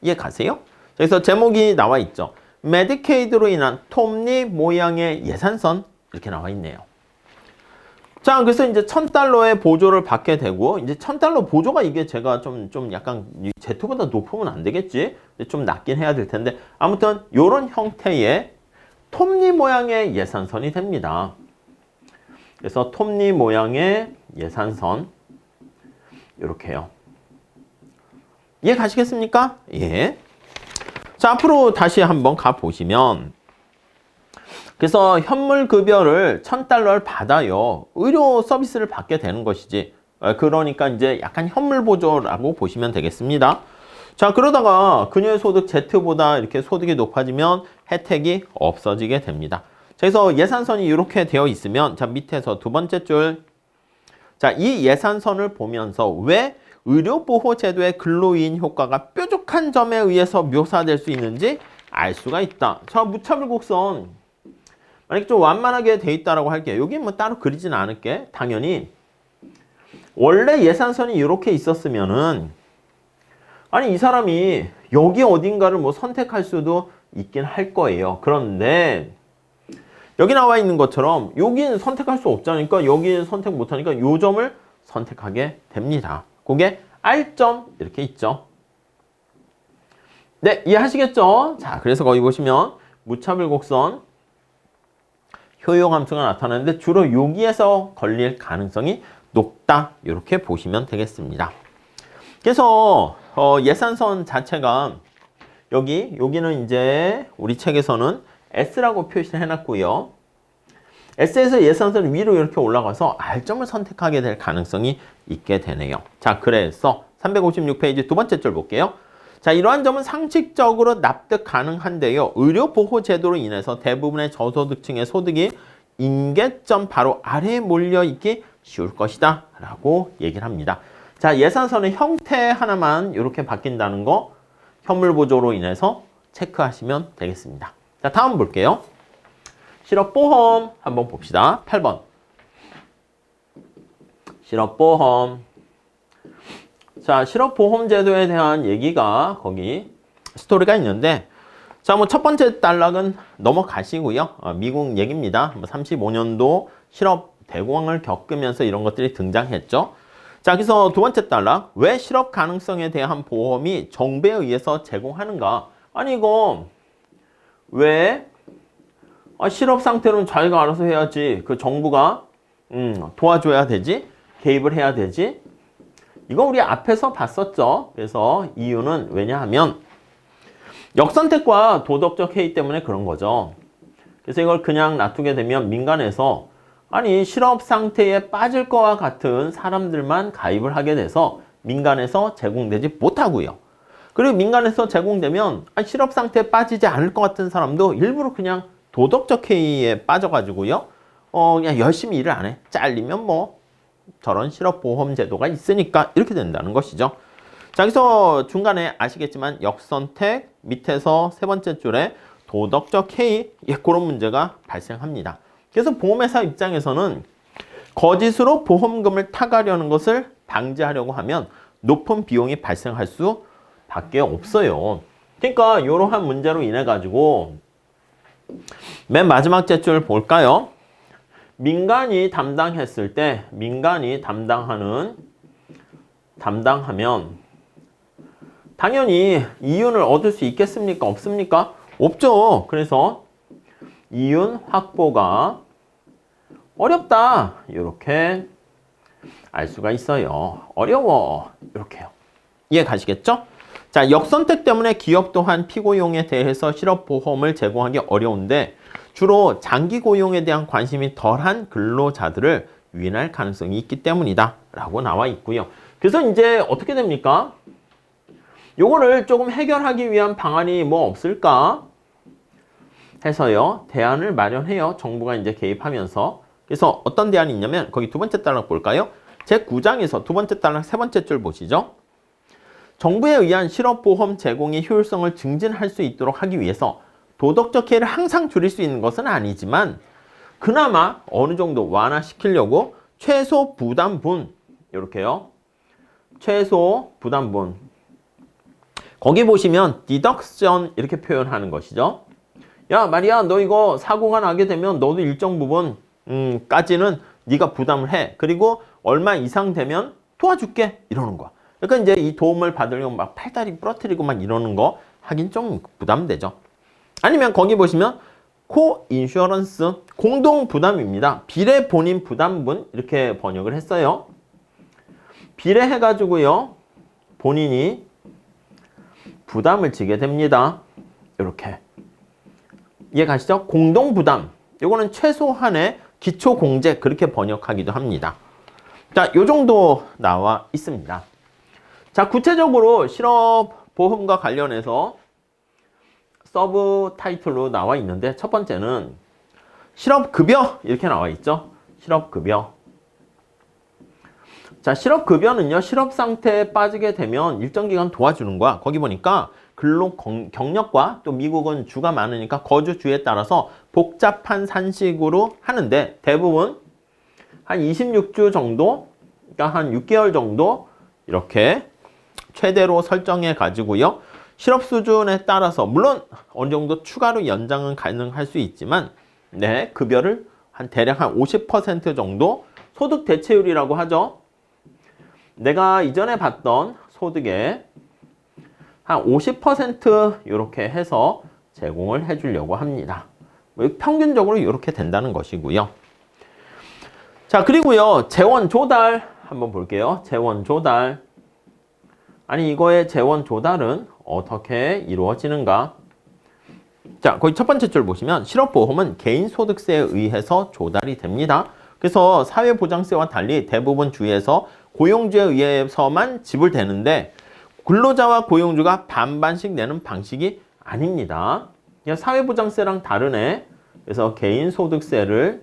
이해 가세요? 그래서 제목이 나와 있죠. 메디케이드로 인한 톱니 모양의 예산선. 이렇게 나와 있네요. 자, 그래서 이제 $1,000의 보조를 받게 되고, 이제 $1,000 보조가 이게 제가 좀 약간 Z보다 높으면 안 되겠지? 좀 낮긴 해야 될 텐데, 아무튼 요런 형태의 톱니 모양의 예산선이 됩니다. 그래서 톱니 모양의 예산선, 이렇게요. 이해 가시겠습니까? 예. 자, 앞으로 다시 한번 가보시면, 그래서 현물급여를 $1,000를 받아요. 의료 서비스를 받게 되는 것이지. 그러니까 이제 약간 현물보조라고 보시면 되겠습니다. 자, 그러다가 그녀의 소득 Z보다 이렇게 소득이 높아지면 혜택이 없어지게 됩니다. 자, 그래서 예산선이 이렇게 되어 있으면, 자, 밑에서 두 번째 줄. 자, 이 예산선을 보면서 왜 의료보호제도의 근로이인 효과가 뾰족한 점에 의해서 묘사될 수 있는지 알 수가 있다. 자, 무차별 곡선. 만약에 좀 완만하게 돼 있다라고 할게요. 여기 뭐 따로 그리진 않을게. 당연히 원래 예산선이 이렇게 있었으면은 아니 이 사람이 여기 어딘가를 뭐 선택할 수도 있긴 할 거예요. 그런데 여기 나와 있는 것처럼 여기는 선택할 수 없자니까 여기는 선택 못하니까 요 점을 선택하게 됩니다. 그게 R점 이렇게 있죠. 네, 이해하시겠죠? 자, 그래서 거기 보시면 무차별 곡선 효용함수가 나타나는데 주로 여기에서 걸릴 가능성이 높다. 이렇게 보시면 되겠습니다. 그래서 예산선 자체가 여기는 이제 우리 책에서는 S라고 표시를 해놨고요. S에서 예산선 위로 이렇게 올라가서 R점을 선택하게 될 가능성이 있게 되네요. 자, 그래서 356페이지 두 번째 줄 볼게요. 자, 이러한 점은 상식적으로 납득 가능한데요. 의료보호제도로 인해서 대부분의 저소득층의 소득이 임계점 바로 아래에 몰려있기 쉬울 것이다 라고 얘기를 합니다. 자, 예산선의 형태 하나만 이렇게 바뀐다는 거 현물보조로 인해서 체크하시면 되겠습니다. 자, 다음 볼게요. 실업보험 한번 봅시다. 8번. 실업보험. 자, 실업보험제도에 대한 얘기가 거기 스토리가 있는데, 자, 뭐 첫 번째 단락은 넘어가시고요. 미국 얘기입니다. 뭐 35년도 실업 대공황을 겪으면서 이런 것들이 등장했죠. 자, 그래서 두 번째 단락. 왜 실업 가능성에 대한 보험이 정부에 의해서 제공하는가? 아니, 이거 왜 실업 상태로는 자기가 알아서 해야지. 그 정부가 도와줘야 되지. 개입을 해야 되지. 이거 우리 앞에서 봤었죠. 그래서 이유는 왜냐하면 역선택과 도덕적 해이 때문에 그런 거죠. 그래서 이걸 그냥 놔두게 되면 민간에서 아니 실업 상태에 빠질 거와 같은 사람들만 가입을 하게 돼서 민간에서 제공되지 못하고요. 그리고 민간에서 제공되면 실업 상태에 빠지지 않을 것 같은 사람도 일부러 그냥 도덕적 해이에 빠져가지고요. 그냥 열심히 일을 안 해. 잘리면 뭐 저런 실업보험 제도가 있으니까 이렇게 된다는 것이죠. 자, 여기서 중간에 아시겠지만 역선택 밑에서 세 번째 줄에 도덕적 해이 그런 문제가 발생합니다. 그래서 보험회사 입장에서는 거짓으로 보험금을 타가려는 것을 방지하려고 하면 높은 비용이 발생할 수밖에 없어요. 그러니까 이러한 문제로 인해 가지고 맨 마지막 줄 볼까요? 민간이 담당했을 때 민간이 담당하면 당연히 이윤을 얻을 수 있겠습니까? 없습니까? 없죠. 그래서 이윤 확보가 어렵다. 이렇게 알 수가 있어요. 어려워. 이렇게요. 이해 가시겠죠? 자, 역선택 때문에 기업 또한 피고용에 대해서 실업보험을 제공하기 어려운데 주로 장기 고용에 대한 관심이 덜한 근로자들을 유인할 가능성이 있기 때문이다 라고 나와 있고요. 그래서 이제 어떻게 됩니까? 요거를 조금 해결하기 위한 방안이 뭐 없을까 해서요. 대안을 마련해요. 정부가 이제 개입하면서. 그래서 어떤 대안이 있냐면 거기 두 번째 단락 볼까요? 제9장에서 두 번째 단락 세 번째 줄 보시죠. 정부에 의한 실업보험 제공의 효율성을 증진할 수 있도록 하기 위해서 도덕적 해를 항상 줄일 수 있는 것은 아니지만 그나마 어느 정도 완화시키려고 최소 부담분 이렇게요. 최소 부담분 거기 보시면 디덕션 이렇게 표현하는 것이죠. 야 말이야 너 이거 사고가 나게 되면 너도 일정 부분 까지는 네가 부담을 해. 그리고 얼마 이상 되면 도와줄게. 이러는 거야. 그러니까 이제 이 도움을 받으려고 막 팔다리 부러뜨리고 막 이러는 거 하긴 좀 부담되죠. 아니면 거기 보시면 코인슈어런스 공동 부담입니다. 비례 본인 부담분 이렇게 번역을 했어요. 비례해가지고요. 본인이 부담을 지게 됩니다. 이렇게. 이해 가시죠? 공동 부담. 요거는 최소한의 기초 공제 그렇게 번역하기도 합니다. 자, 요 정도 나와 있습니다. 자, 구체적으로 실업보험과 관련해서 서브 타이틀로 나와 있는데 첫 번째는 실업급여 이렇게 나와 있죠. 실업급여. 자, 실업급여는요. 실업상태에 빠지게 되면 일정 기간 도와주는 거야. 거기 보니까 근로 경력과 또 미국은 주가 많으니까 거주주에 따라서 복잡한 산식으로 하는데 대부분 한 26주 정도, 그러니까 한 6개월 정도 이렇게 최대로 설정해 가지고요. 실업 수준에 따라서 물론 어느 정도 추가로 연장은 가능할 수 있지만 네, 급여를 대략 한 50% 정도 소득 대체율이라고 하죠. 내가 이전에 봤던 소득의 한 50% 이렇게 해서 제공을 해주려고 합니다. 평균적으로 이렇게 된다는 것이고요. 자, 그리고요. 재원 조달 한번 볼게요. 재원 조달. 아니, 이거의 재원 조달은 어떻게 이루어지는가? 자, 거기 첫 번째 줄 보시면 실업보험은 개인소득세에 의해서 조달이 됩니다. 그래서 사회보장세와 달리 대부분 주에서 고용주에 의해서만 지불되는데 근로자와 고용주가 반반씩 내는 방식이 아닙니다. 사회보장세랑 다르네. 그래서 개인소득세를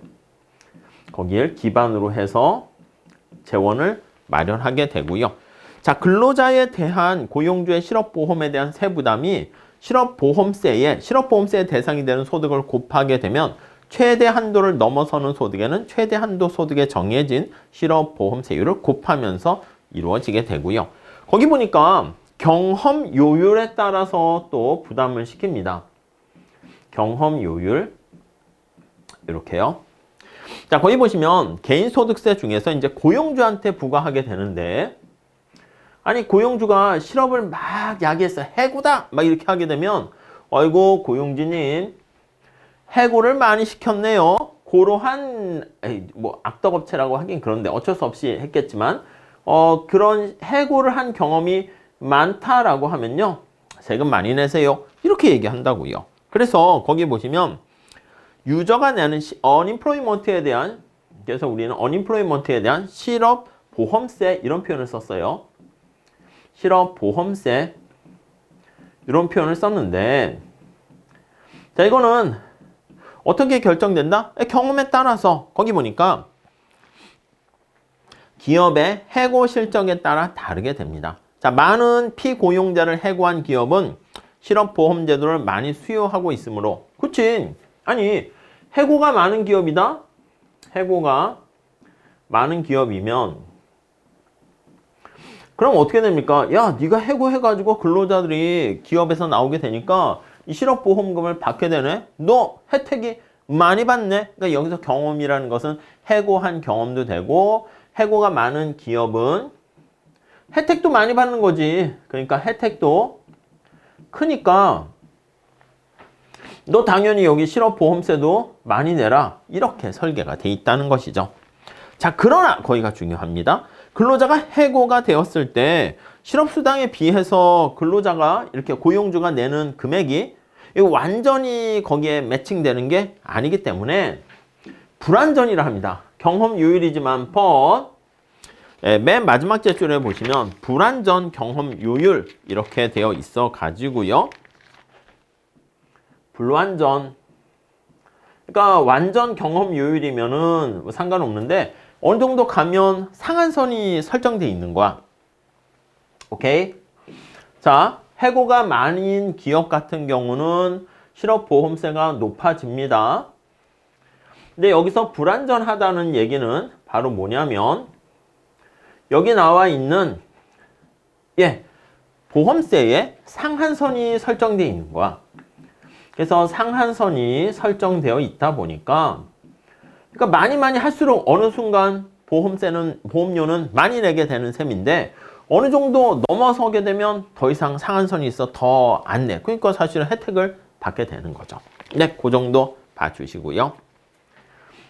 거기를 기반으로 해서 재원을 마련하게 되고요. 자, 근로자에 대한 고용주의 실업보험에 대한 세부담이 실업보험세의 대상이 되는 소득을 곱하게 되면 최대 한도를 넘어서는 소득에는 최대 한도 소득에 정해진 실업보험세율을 곱하면서 이루어지게 되고요. 거기 보니까 경험 요율에 따라서 또 부담을 시킵니다. 경험 요율 이렇게요. 자, 거기 보시면 개인소득세 중에서 이제 고용주한테 부과하게 되는데 아니 고용주가 실업을 막 야기해서 해고다 막 이렇게 하게 되면 아이고 고용주님 해고를 많이 시켰네요. 고러한 뭐 악덕업체라고 하긴 그런데 어쩔 수 없이 했겠지만 그런 해고를 한 경험이 많다라고 하면요. 세금 많이 내세요. 이렇게 얘기한다고요. 그래서 거기 보시면 유저가 내는 unemployment에 대한 그래서 우리는 unemployment에 대한 실업보험세 이런 표현을 썼어요. 실업보험세 이런 표현을 썼는데 자 이거는 어떻게 결정된다? 경험에 따라서 거기 보니까 기업의 해고 실적에 따라 다르게 됩니다. 자, 많은 피고용자를 해고한 기업은 실업보험 제도를 많이 수요하고 있으므로 그치? 아니 해고가 많은 기업이다? 해고가 많은 기업이면 그럼 어떻게 됩니까? 야, 네가 해고해가지고 근로자들이 기업에서 나오게 되니까 이 실업보험금을 받게 되네? 너 혜택이 많이 받네? 그러니까 여기서 경험이라는 것은 해고한 경험도 되고 해고가 많은 기업은 혜택도 많이 받는 거지. 그러니까 혜택도 크니까 너 당연히 여기 실업보험세도 많이 내라. 이렇게 설계가 돼 있다는 것이죠. 자, 그러나 거기가 중요합니다. 근로자가 해고가 되었을 때 실업수당에 비해서 근로자가 이렇게 고용주가 내는 금액이 완전히 거기에 매칭되는 게 아니기 때문에 불완전이라 합니다. 경험 요율이지만 맨 마지막 제줄에 보시면 불완전 경험 요율 이렇게 되어 있어 가지고요. 불완전 그러니까 완전 경험 요율이면은 뭐 상관없는데 어느 정도 가면 상한선이 설정되어 있는 거야. 오케이? 자, 해고가 많은 기업 같은 경우는 실업보험세가 높아집니다. 근데 여기서 불완전하다는 얘기는 바로 뭐냐면 여기 나와 있는 보험세에 상한선이 설정되어 있는 거야. 그래서 상한선이 설정되어 있다 보니까 그러니까 많이 할수록 어느 순간 보험료는 많이 내게 되는 셈인데 어느 정도 넘어서게 되면 더 이상 상한선이 있어 더 안 내. 그러니까 사실은 혜택을 받게 되는 거죠. 네, 그 정도 봐주시고요.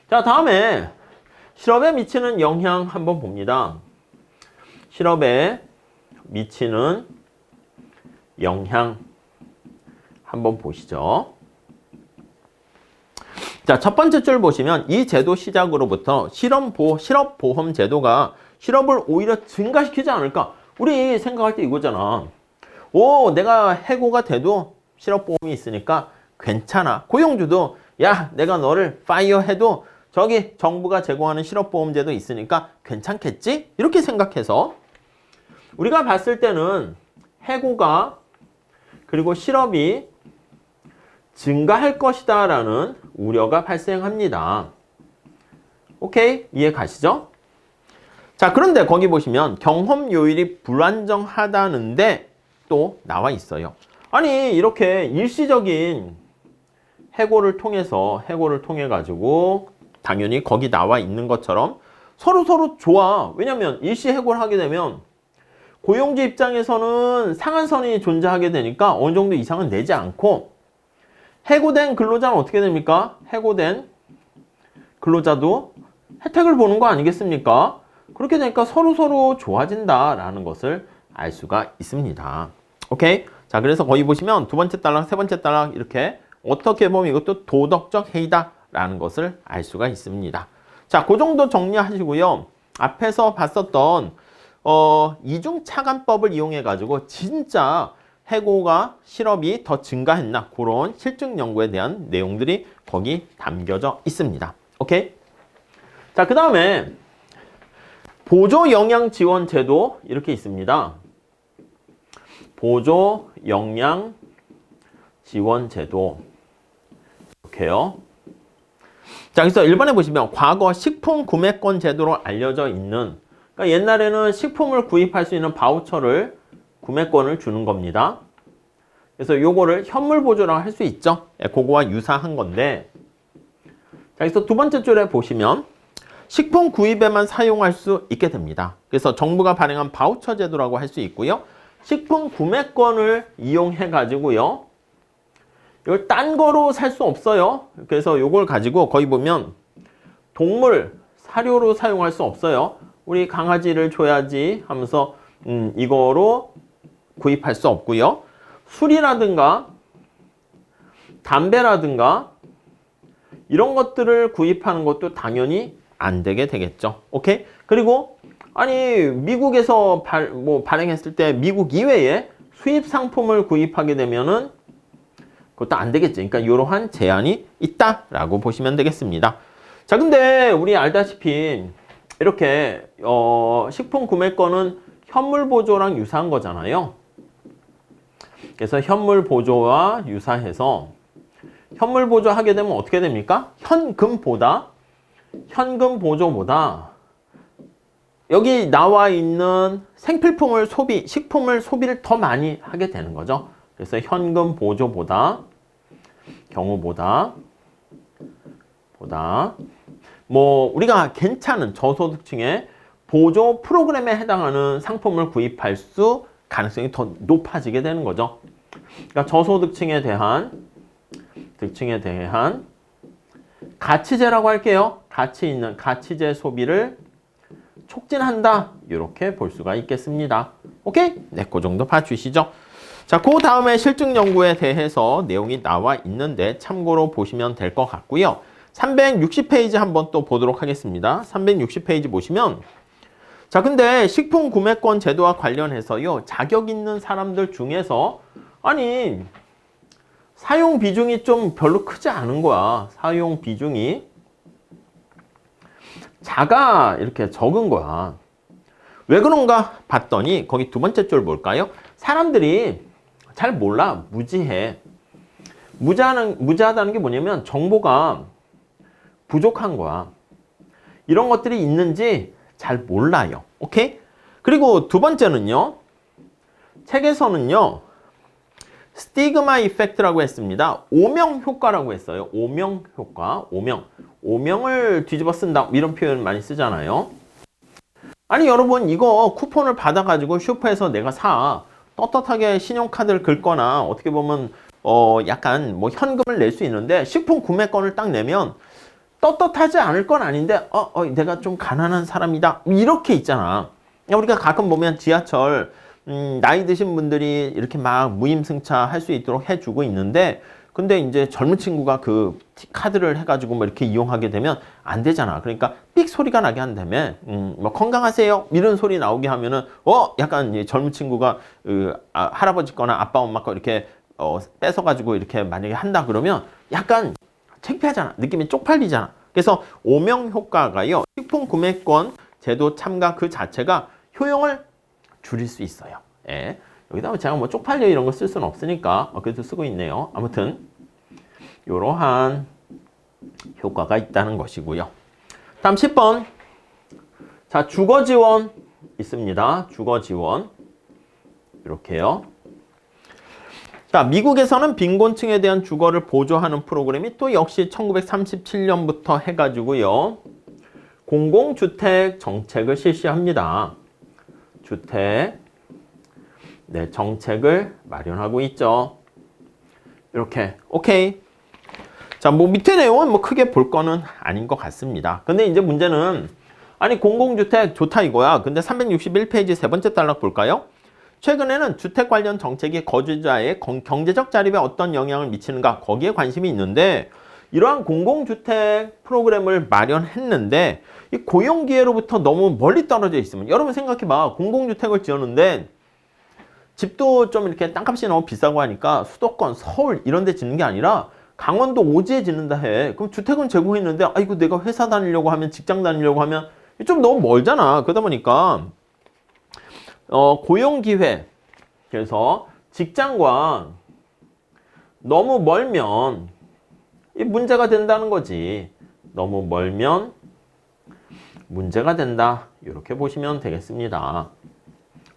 자, 다음에 실업에 미치는 영향 한번 봅니다. 실업에 미치는 영향 한번 보시죠. 자, 첫 번째 줄 보시면 이 제도 시작으로부터 실업보험 제도가 실업을 오히려 증가시키지 않을까? 우리 생각할 때 이거잖아. 내가 해고가 돼도 실업보험이 있으니까 괜찮아. 고용주도 야, 내가 너를 파이어 해도 저기 정부가 제공하는 실업보험제도 있으니까 괜찮겠지? 이렇게 생각해서 우리가 봤을 때는 해고가 그리고 실업이 증가할 것이다 라는 우려가 발생합니다. 오케이? 이해 가시죠? 자, 그런데 거기 보시면 경험 요일이 불안정하다는데 또 나와 있어요. 아니, 이렇게 일시적인 해고를 통해 가지고 당연히 거기 나와 있는 것처럼 서로 좋아. 왜냐면 일시 해고를 하게 되면 고용주 입장에서는 상한선이 존재하게 되니까 어느 정도 이상은 내지 않고 해고된 근로자는 어떻게 됩니까? 해고된 근로자도 혜택을 보는 거 아니겠습니까? 그렇게 되니까 서로 좋아진다라는 것을 알 수가 있습니다. 오케이? 자, 그래서 거기 보시면 두 번째 단락, 세 번째 단락 이렇게 어떻게 보면 이것도 도덕적 해이다라는 것을 알 수가 있습니다. 자, 그 정도 정리하시고요. 앞에서 봤었던 이중차관법을 이용해 가지고 진짜 해고가 실업이 더 증가했나 그런 실증 연구에 대한 내용들이 거기 담겨져 있습니다. 오케이? 자, 그 다음에 보조 영양 지원 제도 이렇게 있습니다. 보조 영양 지원 제도 이렇게요. 자, 그래서 1번에 보시면 과거 식품 구매권 제도로 알려져 있는, 그러니까 옛날에는 식품을 구입할 수 있는 바우처를 구매권을 주는 겁니다. 그래서 요거를 현물 보조라고 할 수 있죠. 그거와 유사한 건데, 자, 그래서 두 번째 줄에 보시면 식품 구입에만 사용할 수 있게 됩니다. 그래서 정부가 발행한 바우처 제도라고 할 수 있고요. 식품 구매권을 이용해 가지고요. 이걸 딴 거로 살 수 없어요. 그래서 요걸 가지고 거기 보면 동물 사료로 사용할 수 없어요. 우리 강아지를 줘야지 하면서 이거로 구입할 수 없고요. 술이라든가 담배라든가 이런 것들을 구입하는 것도 당연히 안 되게 되겠죠. 오케이? 그리고 아니 미국에서 발행했을 때 미국 이외에 수입 상품을 구입하게 되면은 그것도 안 되겠지. 그러니까 이러한 제한이 있다라고 보시면 되겠습니다. 자, 근데 우리 알다시피 이렇게 식품 구매권은 현물 보조랑 유사한 거잖아요. 그래서 현물 보조와 유사해서 현물 보조 하게 되면 어떻게 됩니까? 현금 보조보다 여기 나와 있는 생필품을 식품을 소비를 더 많이 하게 되는 거죠. 그래서 현금 보조보다 우리가 괜찮은 저소득층의 보조 프로그램에 해당하는 상품을 구입할 수 가능성이 더 높아지게 되는 거죠. 그러니까 저소득층에 대한 가치제라고 할게요. 가치 있는 가치제 소비를 촉진한다. 이렇게 볼 수가 있겠습니다. 오케이? 네, 그 정도 봐주시죠. 자, 그 다음에 실증 연구에 대해서 내용이 나와 있는데 참고로 보시면 될 것 같고요. 360페이지 한번 또 보도록 하겠습니다. 360페이지 보시면 자, 근데 식품 구매권 제도와 관련해서요. 자격 있는 사람들 중에서 아니 사용 비중이 좀 별로 크지 않은 거야. 사용 비중이 이렇게 적은 거야. 왜 그런가 봤더니 거기 두 번째 줄 볼까요? 사람들이 잘 몰라. 무지해. 무지하다는 게 뭐냐면 정보가 부족한 거야. 이런 것들이 있는지 잘 몰라요. 오케이? 그리고 두 번째는요. 책에서는요. 스티그마 이펙트라고 했습니다. 오명 효과라고 했어요. 오명 효과, 오명을 뒤집어 쓴다 이런 표현 많이 쓰잖아요. 아니 여러분 이거 쿠폰을 받아가지고 슈퍼에서 내가 사 떳떳하게 신용카드를 긁거나 어떻게 보면 약간 뭐 현금을 낼 수 있는데 식품 구매권을 딱 내면 떳떳하지 않을 건 아닌데 내가 좀 가난한 사람이다 이렇게 있잖아. 우리가 가끔 보면 지하철 나이 드신 분들이 이렇게 막 무임승차 할 수 있도록 해주고 있는데 근데 이제 젊은 친구가 그 카드를 해가지고 뭐 이렇게 이용하게 되면 안 되잖아. 그러니까 삑 소리가 나게 한다음에 뭐 건강하세요 이런 소리 나오게 하면은 약간 젊은 친구가 할아버지 거나 아빠 엄마 거 이렇게 뺏어가지고 이렇게 만약에 한다 그러면 약간 창피하잖아. 느낌이 쪽팔리잖아. 그래서 오명 효과가요. 식품 구매권 제도 참가 그 자체가 효용을 줄일 수 있어요. 예. 여기다 제가 뭐 쪽팔려 이런 거 쓸 수는 없으니까 그래도 쓰고 있네요. 아무튼 이러한 효과가 있다는 것이고요. 다음 10번. 자, 주거 지원 있습니다. 주거 지원. 이렇게요. 자, 미국에서는 빈곤층에 대한 주거를 보조하는 프로그램이 또 역시 1937년부터 해가지고요. 공공주택 정책을 실시합니다. 주택 정책을 마련하고 있죠. 이렇게 오케이. 자, 뭐 밑에 내용은 뭐 크게 볼 거는 아닌 것 같습니다. 근데 이제 문제는 아니 공공주택 좋다 이거야. 근데 361페이지 세 번째 단락 볼까요? 최근에는 주택 관련 정책이 거주자의 경제적 자립에 어떤 영향을 미치는가 거기에 관심이 있는데 이러한 공공주택 프로그램을 마련했는데 이 고용기회로부터 너무 멀리 떨어져 있으면 여러분 생각해봐. 공공주택을 지었는데 집도 좀 이렇게 땅값이 너무 비싸고 하니까 수도권, 서울 이런 데 짓는 게 아니라 강원도 오지에 짓는다 해. 그럼 주택은 제공했는데 아이고 내가 회사 다니려고 하면 직장 다니려고 하면 좀 너무 멀잖아. 그러다 보니까 고용기회 그래서 직장과 너무 멀면 이 문제가 된다는 거지. 너무 멀면 문제가 된다. 이렇게 보시면 되겠습니다.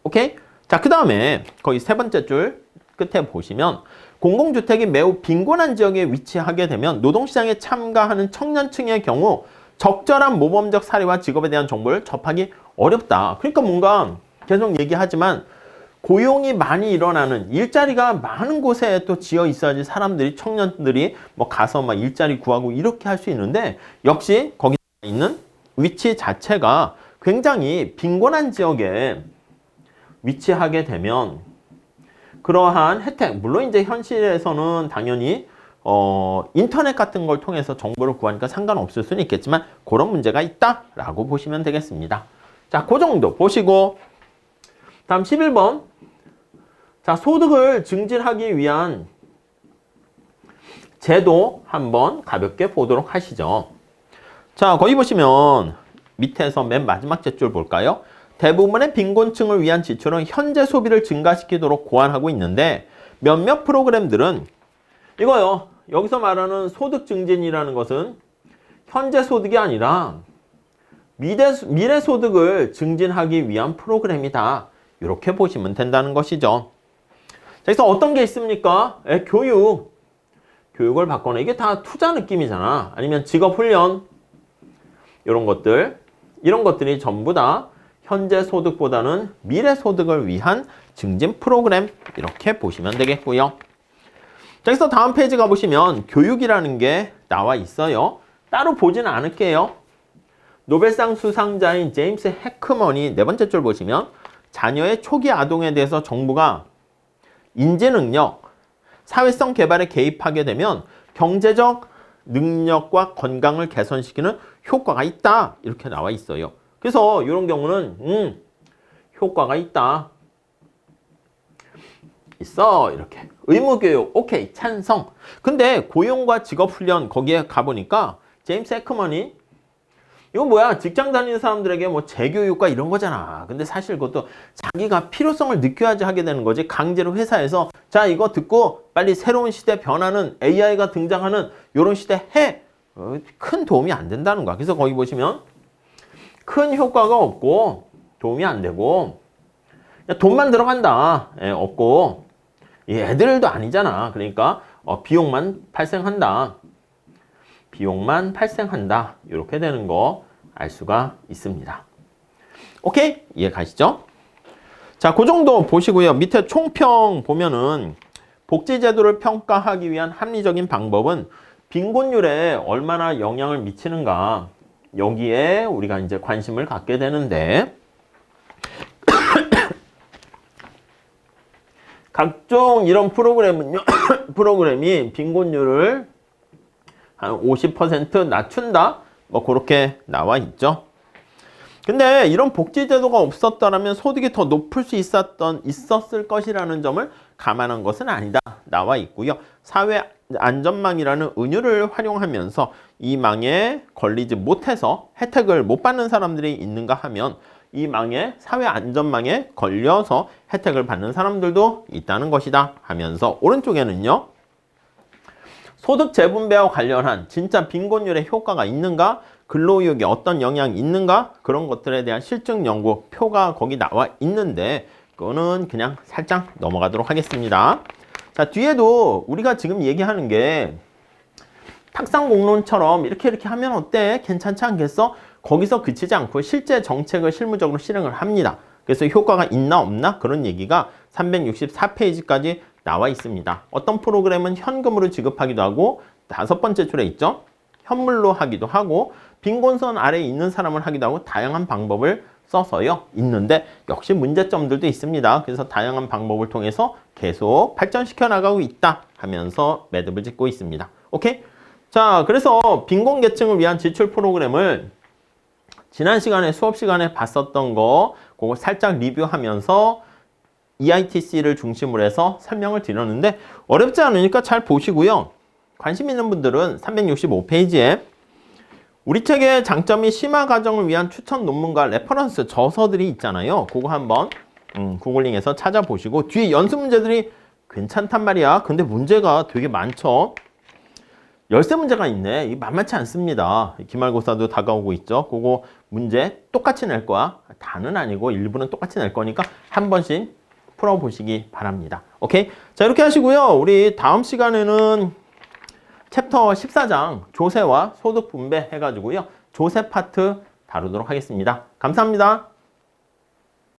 오케이? 자, 그 다음에 거기 세 번째 줄 끝에 보시면 공공주택이 매우 빈곤한 지역에 위치하게 되면 노동시장에 참가하는 청년층의 경우 적절한 모범적 사례와 직업에 대한 정보를 접하기 어렵다. 그러니까 뭔가 계속 얘기하지만 고용이 많이 일어나는 일자리가 많은 곳에 또 지어 있어야지 사람들이 청년들이 뭐 가서 막 일자리 구하고 이렇게 할 수 있는데 역시 거기 있는 위치 자체가 굉장히 빈곤한 지역에 위치하게 되면 그러한 혜택, 물론 이제 현실에서는 당연히 인터넷 같은 걸 통해서 정보를 구하니까 상관없을 수는 있겠지만 그런 문제가 있다라고 보시면 되겠습니다. 자, 그 정도 보시고 다음 11번. 자, 소득을 증진하기 위한 제도 한번 가볍게 보도록 하시죠. 자, 거기 보시면 밑에서 맨 마지막 줄 볼까요? 대부분의 빈곤층을 위한 지출은 현재 소비를 증가시키도록 고안하고 있는데 몇몇 프로그램들은 이거요. 여기서 말하는 소득 증진이라는 것은 현재 소득이 아니라 미래 소득을 증진하기 위한 프로그램이다. 이렇게 보시면 된다는 것이죠. 자, 그래서 어떤 게 있습니까? 교육을 받거나 이게 다 투자 느낌이잖아. 아니면 직업훈련 이런 것들이 전부 다 현재 소득보다는 미래 소득을 위한 증진 프로그램 이렇게 보시면 되겠고요. 자, 그래서 다음 페이지 가보시면 교육이라는 게 나와 있어요. 따로 보지는 않을게요. 노벨상 수상자인 제임스 해크먼이 네 번째 줄 보시면 자녀의 초기 아동에 대해서 정부가 인지능력, 사회성 개발에 개입하게 되면 경제적 능력과 건강을 개선시키는 효과가 있다. 이렇게 나와 있어요. 그래서 이런 경우는 효과가 있다. 있어. 이렇게. 의무교육. 오케이. 찬성. 근데 고용과 직업훈련 거기에 가보니까 제임스 해크먼이 이거 뭐야? 직장 다니는 사람들에게 뭐 재교육과 이런 거잖아. 근데 사실 그것도 자기가 필요성을 느껴야지 하게 되는 거지. 강제로 회사에서 자 이거 듣고 빨리 새로운 시대 변하는 AI가 등장하는 이런 시대 해. 큰 도움이 안 된다는 거야. 그래서 거기 보시면 큰 효과가 없고 도움이 안 되고 돈만 들어간다. 없고 얘들도 아니잖아. 그러니까 비용만 발생한다. 비용만 발생한다. 이렇게 되는 거 알 수가 있습니다. 오케이? 이해 가시죠? 자, 그 정도 보시고요. 밑에 총평 보면은 복지제도를 평가하기 위한 합리적인 방법은 빈곤율에 얼마나 영향을 미치는가, 여기에 우리가 이제 관심을 갖게 되는데, 각종 이런 프로그램은요, 프로그램이 빈곤율을 한 50% 낮춘다? 뭐 그렇게 나와 있죠. 근데 이런 복지제도가 없었더라면 소득이 더 높을 수 있었을 것이라는 점을 감안한 것은 아니다. 나와 있고요. 사회 안전망이라는 은유를 활용하면서 이 망에 걸리지 못해서 혜택을 못 받는 사람들이 있는가 하면 이 망에 사회 안전망에 걸려서 혜택을 받는 사람들도 있다는 것이다 하면서 오른쪽에는요. 소득 재분배와 관련한 진짜 빈곤율의 효과가 있는가? 근로의욕에 어떤 영향이 있는가? 그런 것들에 대한 실증 연구 표가 거기 나와 있는데 그거는 그냥 살짝 넘어가도록 하겠습니다. 자, 뒤에도 우리가 지금 얘기하는 게 탁상공론처럼 이렇게 하면 어때? 괜찮지 않겠어? 거기서 그치지 않고 실제 정책을 실무적으로 실행을 합니다. 그래서 효과가 있나 없나? 그런 얘기가 364페이지까지 나와 있습니다. 어떤 프로그램은 현금으로 지급하기도 하고 5번째 줄에 있죠. 현물로 하기도 하고 빈곤선 아래에 있는 사람을 하기도 하고 다양한 방법을 써서요. 있는데 역시 문제점들도 있습니다. 그래서 다양한 방법을 통해서 계속 발전시켜 나가고 있다 하면서 매듭을 짓고 있습니다. 오케이? 자, 그래서 빈곤계층을 위한 지출 프로그램을 지난 시간에 수업 시간에 봤었던 거 그거 살짝 리뷰하면서 EITC를 중심으로 해서 설명을 드렸는데 어렵지 않으니까 잘 보시고요. 관심 있는 분들은 365페이지에 우리 책의 장점이 심화 과정을 위한 추천 논문과 레퍼런스 저서들이 있잖아요. 그거 한번 구글링해서 찾아보시고 뒤에 연습 문제들이 괜찮단 말이야. 근데 문제가 되게 많죠. 열세 문제가 있네. 이게 만만치 않습니다. 기말고사도 다가오고 있죠. 그거 문제 똑같이 낼 거야. 다는 아니고 일부는 똑같이 낼 거니까 한 번씩 풀어보시기 바랍니다. 오케이? 자, 이렇게 하시고요. 우리 다음 시간에는 챕터 14장 조세와 소득 분배 해가지고요. 조세 파트 다루도록 하겠습니다. 감사합니다.